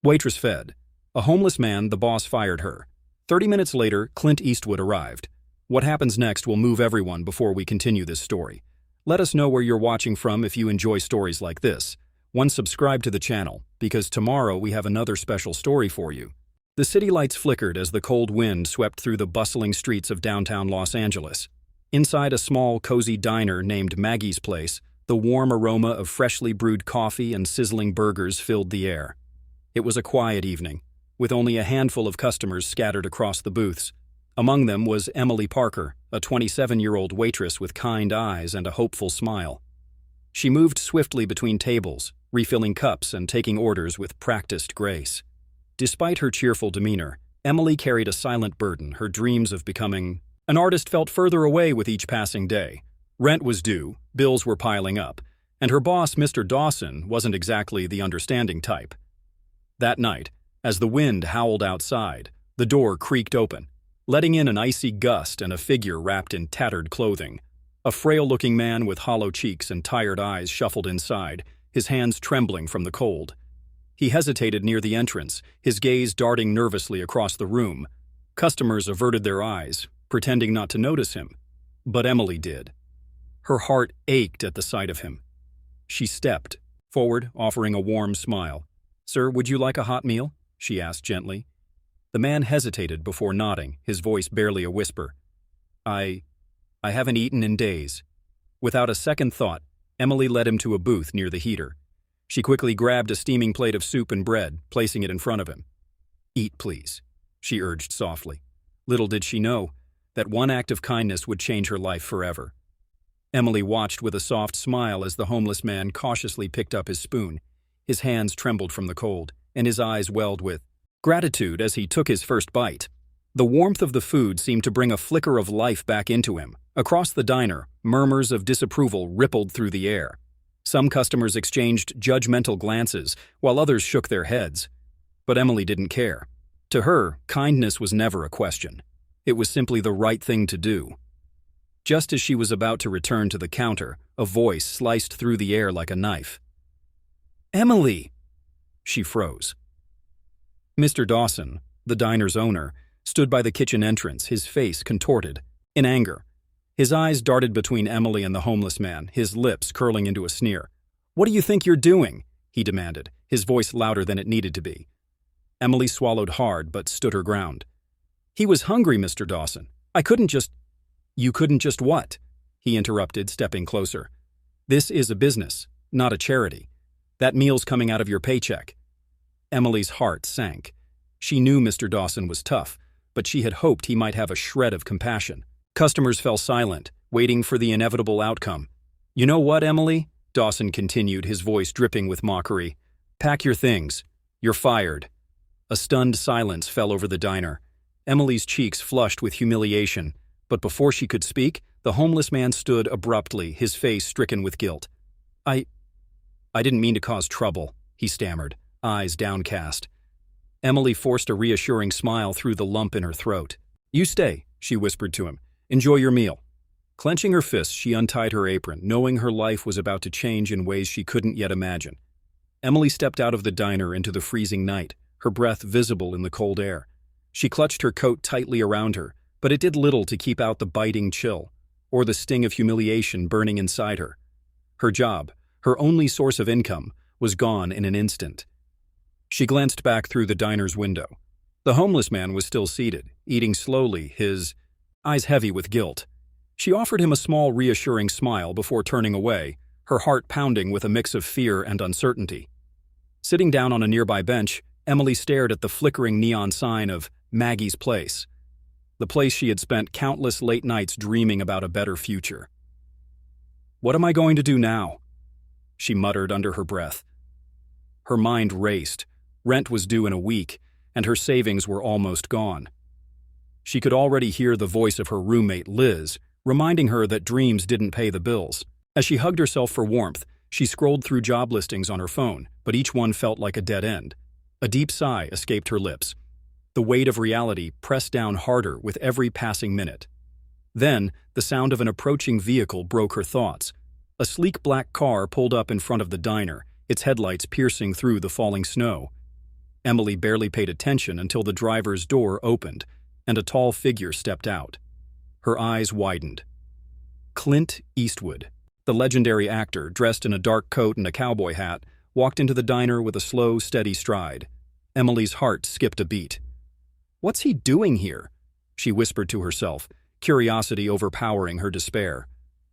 Waitress fed. A homeless man, the boss fired her. 30 minutes later, Clint Eastwood arrived. What happens next will move everyone before we continue this story. Let us know where you're watching from if you enjoy stories like this. Subscribe to the channel, because tomorrow we have another special story for you. The city lights flickered as the cold wind swept through the bustling streets of downtown Los Angeles. Inside a small, cozy diner named Maggie's Place, the warm aroma of freshly brewed coffee and sizzling burgers filled the air. It was a quiet evening, with only a handful of customers scattered across the booths. Among them was Emily Parker, a 27-year-old waitress with kind eyes and a hopeful smile. She moved swiftly between tables, refilling cups and taking orders with practiced grace. Despite her cheerful demeanor, Emily carried a silent burden. Her dreams of becoming an artist felt further away with each passing day. Rent was due, bills were piling up, and her boss, Mr. Dawson, wasn't exactly the understanding type. That night, as the wind howled outside, the door creaked open, letting in an icy gust and a figure wrapped in tattered clothing. A frail-looking man with hollow cheeks and tired eyes shuffled inside, his hands trembling from the cold. He hesitated near the entrance, his gaze darting nervously across the room. Customers averted their eyes, pretending not to notice him. But Emily did. Her heart ached at the sight of him. She stepped forward, offering a warm smile. "Sir, would you like a hot meal?" she asked gently. The man hesitated before nodding, his voice barely a whisper. I haven't eaten in days." Without a second thought, Emily led him to a booth near the heater. She quickly grabbed a steaming plate of soup and bread, placing it in front of him. "Eat, please," she urged softly. Little did she know that one act of kindness would change her life forever. Emily watched with a soft smile as the homeless man cautiously picked up his spoon. His hands trembled from the cold, and his eyes welled with gratitude as he took his first bite. The warmth of the food seemed to bring a flicker of life back into him. Across the diner, murmurs of disapproval rippled through the air. Some customers exchanged judgmental glances, while others shook their heads. But Emily didn't care. To her, kindness was never a question. It was simply the right thing to do. Just as she was about to return to the counter, a voice sliced through the air like a knife. "Emily!" She froze. Mr. Dawson, the diner's owner, stood by the kitchen entrance, his face contorted in anger. His eyes darted between Emily and the homeless man, his lips curling into a sneer. "What do you think you're doing?" he demanded, his voice louder than it needed to be. Emily swallowed hard but stood her ground. "He was hungry, Mr. Dawson. I couldn't just—" "You couldn't just what?" he interrupted, stepping closer. "This is a business, not a charity. That meal's coming out of your paycheck." Emily's heart sank. She knew Mr. Dawson was tough, but she had hoped he might have a shred of compassion. Customers fell silent, waiting for the inevitable outcome. "You know what, Emily?" Dawson continued, his voice dripping with mockery. "Pack your things. You're fired." A stunned silence fell over the diner. Emily's cheeks flushed with humiliation, but before she could speak, the homeless man stood abruptly, his face stricken with guilt. I didn't mean to cause trouble," he stammered, eyes downcast. Emily forced a reassuring smile through the lump in her throat. "You stay," she whispered to him. "Enjoy your meal." Clenching her fists, she untied her apron, knowing her life was about to change in ways she couldn't yet imagine. Emily stepped out of the diner into the freezing night, her breath visible in the cold air. She clutched her coat tightly around her, but it did little to keep out the biting chill, or the sting of humiliation burning inside her. Her job, her only source of income, was gone in an instant. She glanced back through the diner's window. The homeless man was still seated, eating slowly, his eyes heavy with guilt. She offered him a small, reassuring smile before turning away, her heart pounding with a mix of fear and uncertainty. Sitting down on a nearby bench, Emily stared at the flickering neon sign of Maggie's Place, the place she had spent countless late nights dreaming about a better future. "What am I going to do now?" she muttered under her breath. Her mind raced. Rent was due in a week, and her savings were almost gone. She could already hear the voice of her roommate, Liz, reminding her that dreams didn't pay the bills. As she hugged herself for warmth, she scrolled through job listings on her phone, but each one felt like a dead end. A deep sigh escaped her lips. The weight of reality pressed down harder with every passing minute. Then, the sound of an approaching vehicle broke her thoughts. A sleek black car pulled up in front of the diner, its headlights piercing through the falling snow. Emily barely paid attention until the driver's door opened and a tall figure stepped out. Her eyes widened. Clint Eastwood, the legendary actor dressed in a dark coat and a cowboy hat, walked into the diner with a slow, steady stride. Emily's heart skipped a beat. "What's he doing here?" she whispered to herself, curiosity overpowering her despair.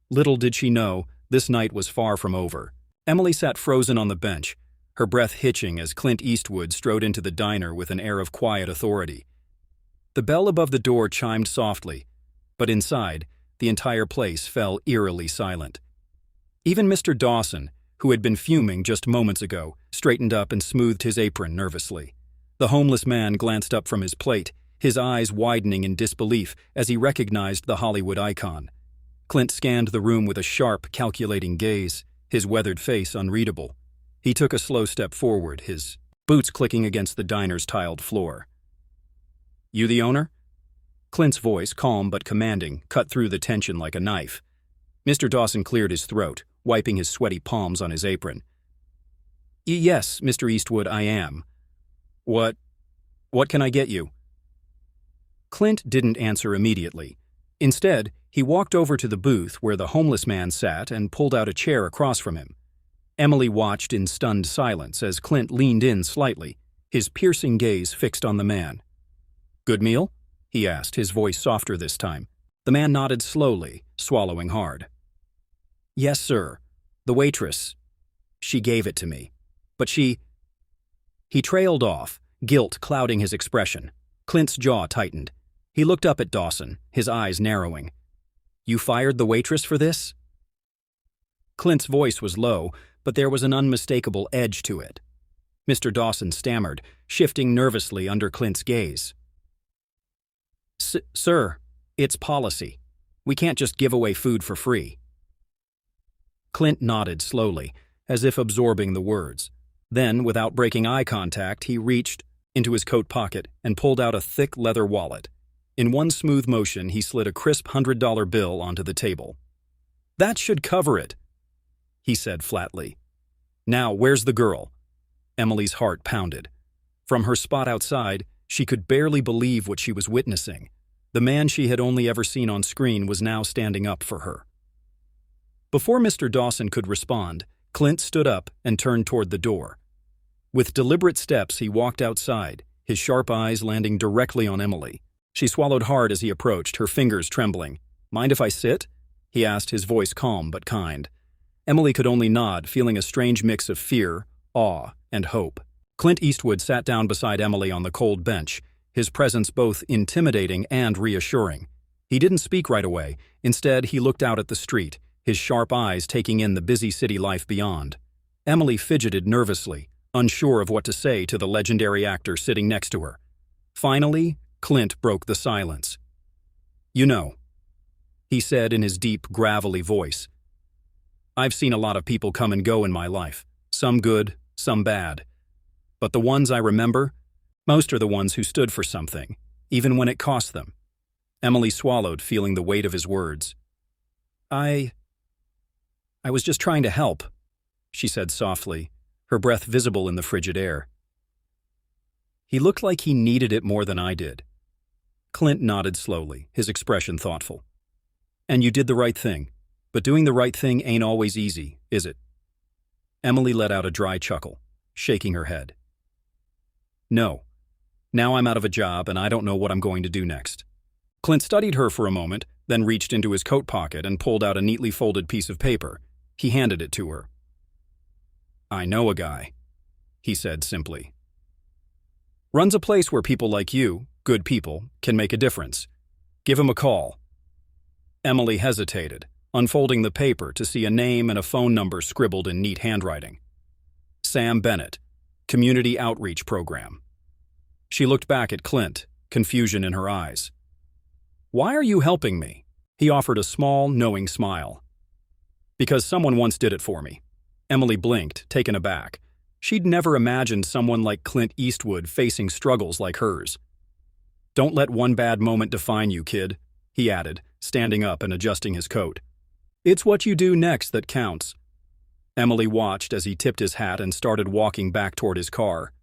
Little did she know, this night was far from over. Emily sat frozen on the bench, her breath hitching as Clint Eastwood strode into the diner with an air of quiet authority. The bell above the door chimed softly, but inside, the entire place fell eerily silent. Even Mr. Dawson, who had been fuming just moments ago, straightened up and smoothed his apron nervously. The homeless man glanced up from his plate, his eyes widening in disbelief as he recognized the Hollywood icon. Clint scanned the room with a sharp, calculating gaze, his weathered face unreadable. He took a slow step forward, his boots clicking against the diner's tiled floor. "You the owner?" Clint's voice, calm but commanding, cut through the tension like a knife. Mr. Dawson cleared his throat, wiping his sweaty palms on his apron. "Yes, Mr. Eastwood, I am. What can I get you?" Clint didn't answer immediately. Instead, he walked over to the booth where the homeless man sat and pulled out a chair across from him. Emily watched in stunned silence as Clint leaned in slightly, his piercing gaze fixed on the man. "Good meal?" he asked, his voice softer this time. The man nodded slowly, swallowing hard. "Yes, sir. The waitress. She gave it to me. But she—" He trailed off, guilt clouding his expression. Clint's jaw tightened. He looked up at Dawson, his eyes narrowing. "You fired the waitress for this?" Clint's voice was low, but there was an unmistakable edge to it. Mr. Dawson stammered, shifting nervously under Clint's gaze. Sir, it's policy. We can't just give away food for free." Clint nodded slowly, as if absorbing the words. Then, without breaking eye contact, he reached into his coat pocket and pulled out a thick leather wallet. In one smooth motion, he slid a crisp $100 bill onto the table. "That should cover it," he said flatly. "Now, where's the girl?" Emily's heart pounded. From her spot outside, she could barely believe what she was witnessing. The man she had only ever seen on screen was now standing up for her. Before Mr. Dawson could respond, Clint stood up and turned toward the door. With deliberate steps, he walked outside, his sharp eyes landing directly on Emily. She swallowed hard as he approached, her fingers trembling. "Mind if I sit?" he asked, his voice calm but kind. Emily could only nod, feeling a strange mix of fear, awe, and hope. Clint Eastwood sat down beside Emily on the cold bench, his presence both intimidating and reassuring. He didn't speak right away. Instead, he looked out at the street, his sharp eyes taking in the busy city life beyond. Emily fidgeted nervously, unsure of what to say to the legendary actor sitting next to her. Finally, Clint broke the silence. "You know," he said in his deep, gravelly voice, "I've seen a lot of people come and go in my life, some good, some bad. But the ones I remember, most are the ones who stood for something, even when it cost them." Emily swallowed, feeling the weight of his words. I was just trying to help," she said softly, her breath visible in the frigid air. "He looked like he needed it more than I did." Clint nodded slowly, his expression thoughtful. "And you did the right thing. But doing the right thing ain't always easy, is it?" Emily let out a dry chuckle, shaking her head. "No. Now I'm out of a job and I don't know what I'm going to do next." Clint studied her for a moment, then reached into his coat pocket and pulled out a neatly folded piece of paper. He handed it to her. "I know a guy," he said simply. "Runs a place where people like you, good people, can make a difference. Give him a call." Emily hesitated, unfolding the paper to see a name and a phone number scribbled in neat handwriting. Sam Bennett, Community Outreach Program. She looked back at Clint, confusion in her eyes. "Why are you helping me?" He offered a small, knowing smile. "Because someone once did it for me." Emily blinked, taken aback. She'd never imagined someone like Clint Eastwood facing struggles like hers. "Don't let one bad moment define you, kid," he added, standing up and adjusting his coat. "It's what you do next that counts." Emily watched as he tipped his hat and started walking back toward his car.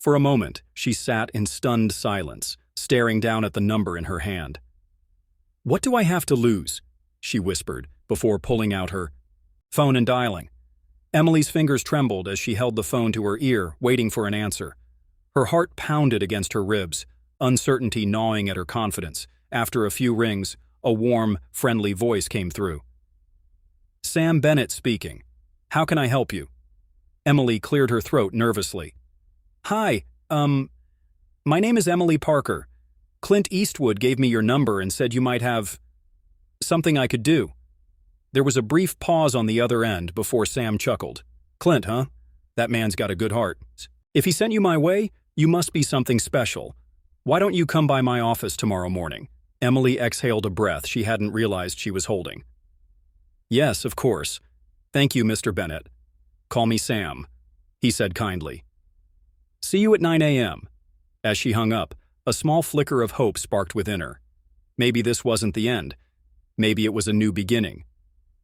For a moment, she sat in stunned silence, staring down at the number in her hand. "What do I have to lose?" she whispered, before pulling out her phone and dialing. Emily's fingers trembled as she held the phone to her ear, waiting for an answer. Her heart pounded against her ribs, uncertainty gnawing at her confidence. After a few rings, a warm, friendly voice came through. "Sam Bennett speaking. How can I help you?" Emily cleared her throat nervously. "Hi, my name is Emily Parker. Clint Eastwood gave me your number and said you might have something I could do." There was a brief pause on the other end before Sam chuckled. "Clint, huh? That man's got a good heart. If he sent you my way, you must be something special. Why don't you come by my office tomorrow morning?" Emily exhaled a breath she hadn't realized she was holding. "Yes, of course. Thank you, Mr. Bennett. Call me Sam," he said kindly. "See you at 9 a.m. As she hung up, a small flicker of hope sparked within her. Maybe this wasn't the end. Maybe it was a new beginning.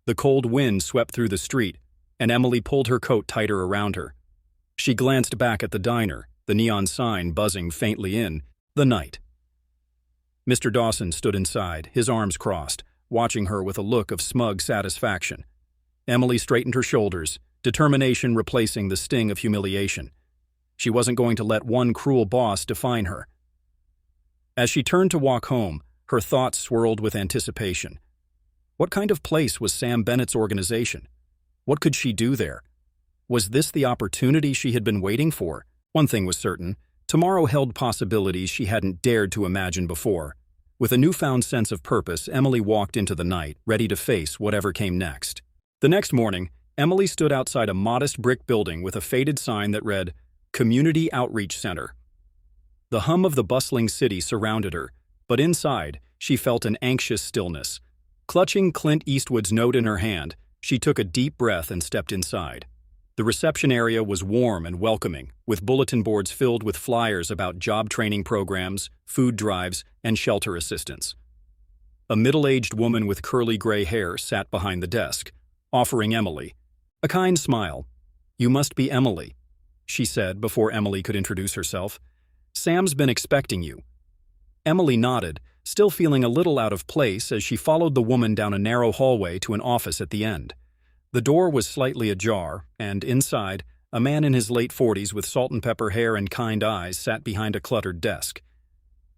The cold wind swept through the street, and Emily pulled her coat tighter around her. She glanced back at the diner, the neon sign buzzing faintly in the night. Mr. Dawson stood inside, his arms crossed, watching her with a look of smug satisfaction. Emily straightened her shoulders, determination replacing the sting of humiliation. She wasn't going to let one cruel boss define her. As she turned to walk home, her thoughts swirled with anticipation. What kind of place was Sam Bennett's organization? What could she do there? Was this the opportunity she had been waiting for? One thing was certain. Tomorrow held possibilities she hadn't dared to imagine before. With a newfound sense of purpose, Emily walked into the night, ready to face whatever came next. The next morning, Emily stood outside a modest brick building with a faded sign that read, Community Outreach Center. The hum of the bustling city surrounded her, but inside, she felt an anxious stillness. Clutching Clint Eastwood's note in her hand, she took a deep breath and stepped inside. The reception area was warm and welcoming, with bulletin boards filled with flyers about job training programs, food drives, and shelter assistance. A middle-aged woman with curly gray hair sat behind the desk, offering Emily a kind smile. "You must be Emily," she said before Emily could introduce herself. "Sam's been expecting you." Emily nodded, still feeling a little out of place as she followed the woman down a narrow hallway to an office at the end. The door was slightly ajar, and inside, a man in his late 40s with salt and pepper hair and kind eyes sat behind a cluttered desk.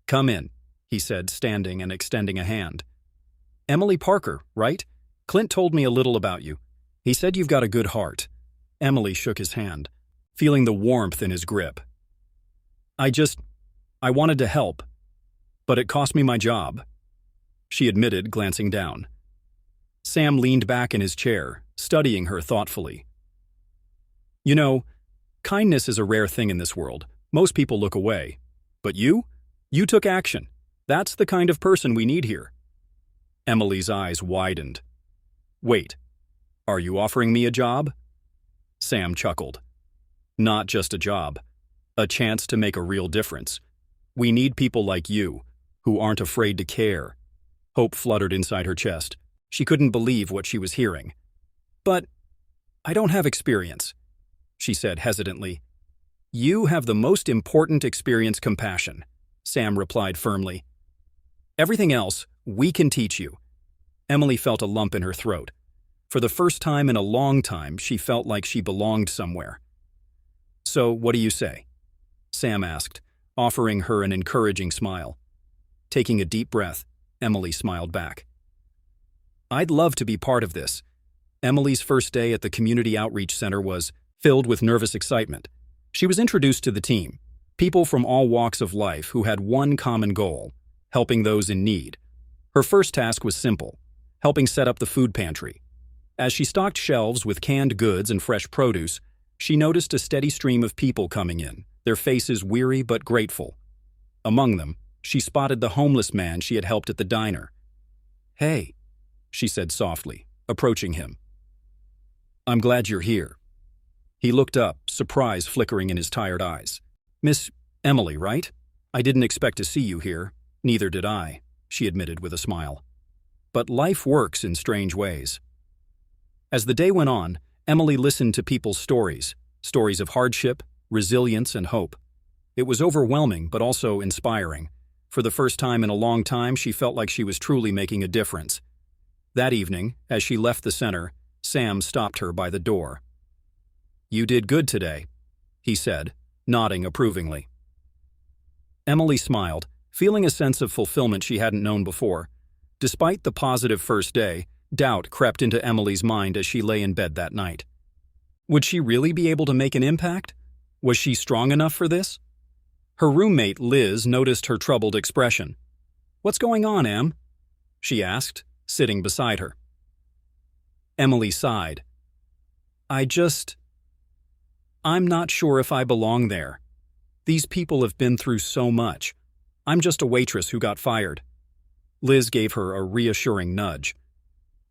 "Come in," he said, standing and extending a hand. "Emily Parker, right? Clint told me a little about you. He said you've got a good heart." Emily shook his hand, feeling the warmth in his grip. I wanted to help, but it cost me my job," she admitted, glancing down. Sam leaned back in his chair, studying her thoughtfully. "You know, kindness is a rare thing in this world. Most people look away. But you took action. That's the kind of person we need here." Emily's eyes widened. "Wait, are you offering me a job?" Sam chuckled. "Not just a job. A chance to make a real difference. We need people like you, who aren't afraid to care." Hope fluttered inside her chest. She couldn't believe what she was hearing. "But I don't have experience," she said hesitantly. "You have the most important experience, compassion," Sam replied firmly. "Everything else, we can teach you." Emily felt a lump in her throat. For the first time in a long time, she felt like she belonged somewhere. "So, what do you say?" Sam asked, offering her an encouraging smile. Taking a deep breath, Emily smiled back. "I'd love to be part of this." Emily's first day at the Community Outreach Center was filled with nervous excitement. She was introduced to the team, people from all walks of life who had one common goal, helping those in need. Her first task was simple, helping set up the food pantry. As she stocked shelves with canned goods and fresh produce, she noticed a steady stream of people coming in, their faces weary but grateful. Among them, she spotted the homeless man she had helped at the diner. "Hey," she said softly, approaching him. "I'm glad you're here." He looked up, surprise flickering in his tired eyes. "Miss Emily, right? I didn't expect to see you here." "Neither did I," she admitted with a smile. "But life works in strange ways." As the day went on, Emily listened to people's stories of hardship, resilience, and hope. It was overwhelming, but also inspiring. For the first time in a long time, she felt like she was truly making a difference. That evening, as she left the center, Sam stopped her by the door. "You did good today," he said, nodding approvingly. Emily smiled, feeling a sense of fulfillment she hadn't known before. Despite the positive first day, doubt crept into Emily's mind as she lay in bed that night. Would she really be able to make an impact? Was she strong enough for this? Her roommate, Liz, noticed her troubled expression. "What's going on, Em?" she asked, sitting beside her. Emily sighed. I'm not sure if I belong there. These people have been through so much. I'm just a waitress who got fired." Liz gave her a reassuring nudge.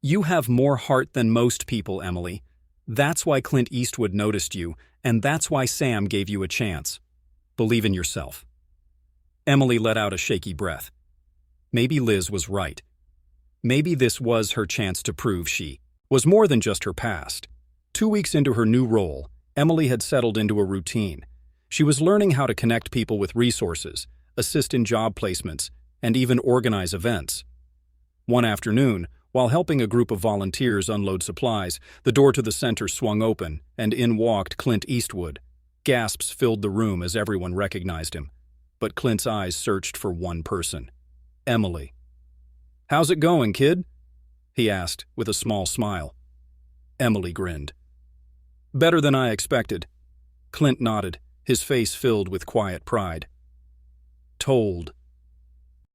"You have more heart than most people, Emily. That's why Clint Eastwood noticed you, and that's why Sam gave you a chance. Believe in yourself." Emily let out a shaky breath. Maybe Liz was right. Maybe this was her chance to prove she was more than just her past. 2 weeks into her new role, Emily had settled into a routine. She was learning how to connect people with resources, assist in job placements, and even organize events. One afternoon, while helping a group of volunteers unload supplies, the door to the center swung open, and in walked Clint Eastwood. Gasps filled the room as everyone recognized him. But Clint's eyes searched for one person: Emily. "How's it going, kid?" he asked, with a small smile. Emily grinned. "Better than I expected." Clint nodded, his face filled with quiet pride. "Told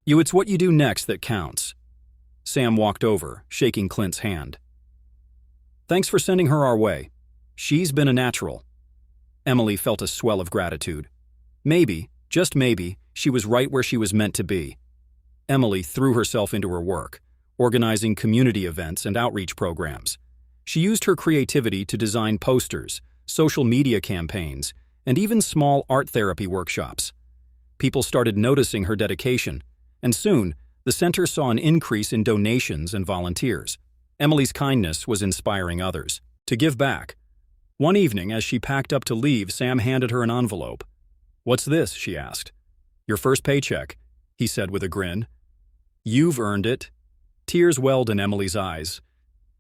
you it's what you do next that counts." Sam walked over, shaking Clint's hand. "Thanks for sending her our way. She's been a natural." Emily felt a swell of gratitude. Maybe, just maybe, she was right where she was meant to be. Emily threw herself into her work, organizing community events and outreach programs. She used her creativity to design posters, social media campaigns, and even small art therapy workshops. People started noticing her dedication, and soon, the center saw an increase in donations and volunteers. Emily's kindness was inspiring others to give back. One evening, as she packed up to leave, Sam handed her an envelope. "What's this?" she asked. "Your first paycheck," he said with a grin. "You've earned it." Tears welled in Emily's eyes.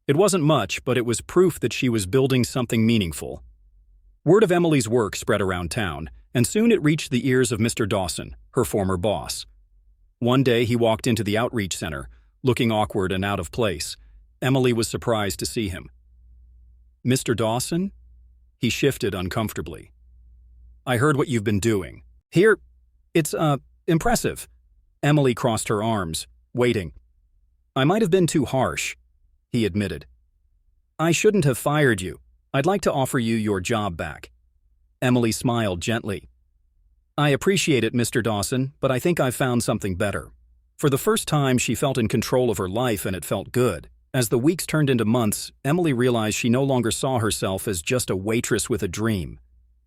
It wasn't much, but it was proof that she was building something meaningful. Word of Emily's work spread around town, and soon it reached the ears of Mr. Dawson, her former boss. One day he walked into the outreach center, looking awkward and out of place. Emily was surprised to see him. "Mr. Dawson?" He shifted uncomfortably. "I heard what you've been doing. Here, it's, impressive." Emily crossed her arms, waiting. "I might have been too harsh," he admitted. "I shouldn't have fired you. I'd like to offer you your job back." Emily smiled gently. "I appreciate it, Mr. Dawson, but I think I've found something better." For the first time, she felt in control of her life, and it felt good. As the weeks turned into months, Emily realized she no longer saw herself as just a waitress with a dream.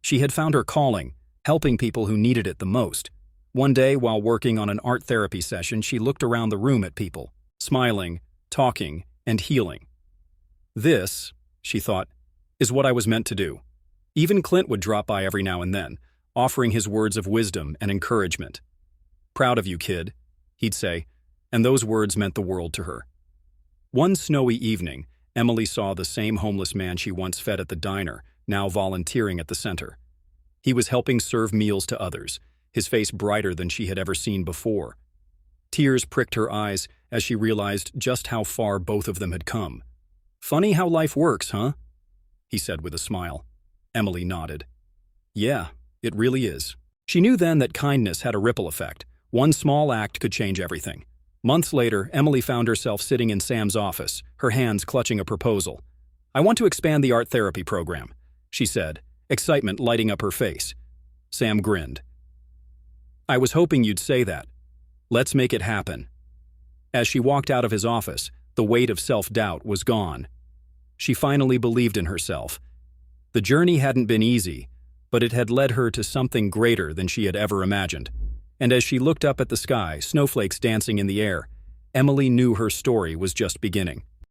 She had found her calling, helping people who needed it the most. One day, while working on an art therapy session, she looked around the room at people, smiling, talking, and healing. "This," she thought, "is what I was meant to do." Even Clint would drop by every now and then, offering his words of wisdom and encouragement. "Proud of you, kid," he'd say, and those words meant the world to her. One snowy evening, Emily saw the same homeless man she once fed at the diner, now volunteering at the center. He was helping serve meals to others, his face brighter than she had ever seen before. Tears pricked her eyes as she realized just how far both of them had come. "Funny how life works, huh?" he said with a smile. Emily nodded. "Yeah, it really is." She knew then that kindness had a ripple effect. One small act could change everything. Months later, Emily found herself sitting in Sam's office, her hands clutching a proposal. "I want to expand the art therapy program," she said, excitement lighting up her face. Sam grinned. "I was hoping you'd say that. Let's make it happen." As she walked out of his office, the weight of self-doubt was gone. She finally believed in herself. The journey hadn't been easy, but it had led her to something greater than she had ever imagined. And as she looked up at the sky, snowflakes dancing in the air, Emily knew her story was just beginning.